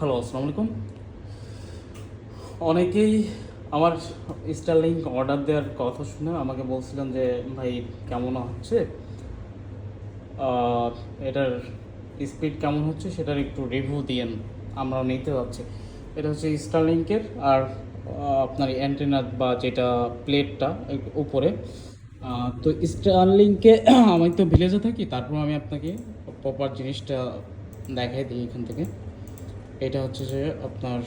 Hello, আসসালামু আলাইকুম। অনেকেই আমার স্টারলিংক অর্ডার দেওয়ার কথা শুনে আমাকে বলছিলেন যে ভাই কেমন হচ্ছে, এটার স্পিড কেমন হচ্ছে সেটার একটু রিভিউ দিয়েন, আমরাও নিতে যাচ্ছি। এটা হচ্ছে স্টারলিংকের আর আপনার অ্যান্টেনা বা যেটা প্লেটটা উপরে। তো স্টারলিংকে আমি তো ভিলেজে থাকি, তারপর আমি আপনাকে প্রপার জিনিসটা দেখাই দিই এখান থেকে। এটা হচ্ছে যে আপনার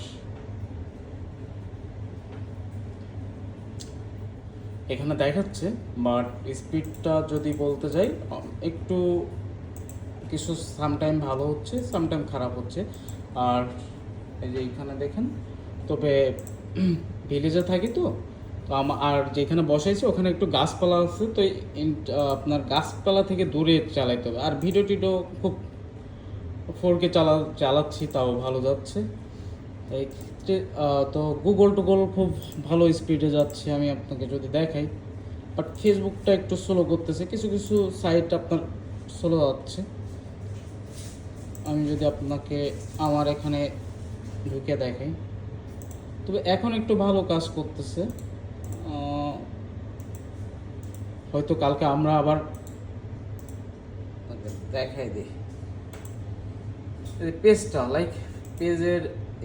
এখানে দেখাচ্ছে, বাট স্পিডটা যদি বলতে যাই একটু কিছু সামটাইম ভালো হচ্ছে, সামটাইম খারাপ হচ্ছে। আর এই যে এখানে দেখেন, তবে ভিলেজে থাকি তো তো আর যেখানে বসাইছি ওখানে একটু গাছপালা আছে, তো আপনার গাছপালা থেকে দূরে চালাইতে হবে। আর ভিডিও টিডিও খুব 4K চালাচ্ছি, তাও ভালো যাচ্ছে এই ক্ষেত্রে। তো গুগল টুগল খুব ভালো স্পিডে যাচ্ছে আমি আপনাকে যদি দেখাই, বাট ফেসবুকটা একটু স্লো করতেছে, কিছু কিছু সাইট আপনার স্লো যাচ্ছে। আমি যদি আপনাকে আমার এখানে ঢুকে দেখাই, তবে এখন একটু ভালো কাজ করতেছে। হয়তো কালকে আমরা আবার দেখাই দিই পেজটা, লাইক পেজের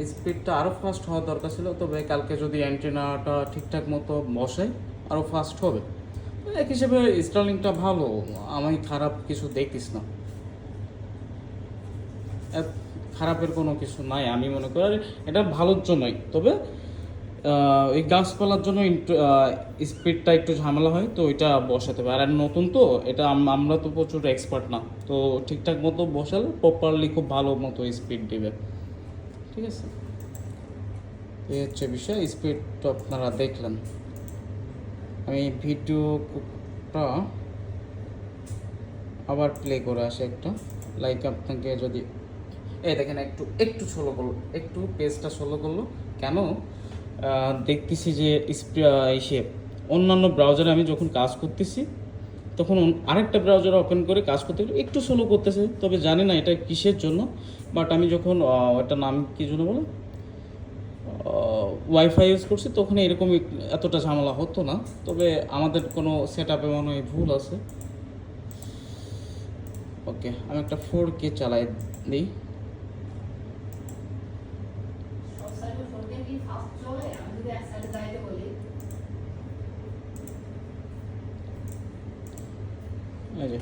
স্পিডটা আরও ফাস্ট হওয়া দরকার ছিল, তবে কালকে যদি অ্যান্টেনাটা ঠিকঠাক মতো বসে আরও ফাস্ট হবে। এক হিসেবে স্টার্লিংটা ভালো, আমি খারাপ কিছু দেখতিস না, খারাপের কোনো কিছু নাই আমি মনে করি। আর এটা ভালোর জন্যই, তবে এই গাছপালার জন্য স্পিডটা একটু ঝামেলা হয়, তো ওইটা বসাতে হবে। আর নতুন তো এটা আমরা তো প্রচুর এক্সপার্ট না, তো ঠিকঠাক মতো বসালে প্রপারলি খুব ভালো মতো স্পিড দেবে। ঠিক আছে, এই হচ্ছে বিষয়। স্পিড তো আপনারা দেখলেন, আমি ভিডিওটা আবার প্লে করে আসি একটা, লাইক আপনাকে যদি এই দেখেন একটু একটু স্লো করলো, একটু পেজটা স্লো করলো কেন, দেখতেছি যে এসে অন্যান্য ব্রাউজারে আমি যখন কাজ করতেছি তখন আরেকটা ব্রাউজার ওপেন করে কাজ করতে গেলে একটু স্লো করতেছে, তবে জানি না এটা কিসের জন্য। বাট আমি যখন ওটার নাম কী জন্য বলো ওয়াইফাই ইউজ করছি তখন এরকম এতটা ঝামেলা হতো না, তবে আমাদের কোনো সেট আপে মনে হয় ভুল আছে। ওকে, আমি একটা 4K চালাই দিই। এই যে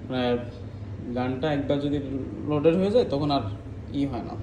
মানে গানটা একবার যদি লোডেড হয়ে যায় তখন আর হয় না।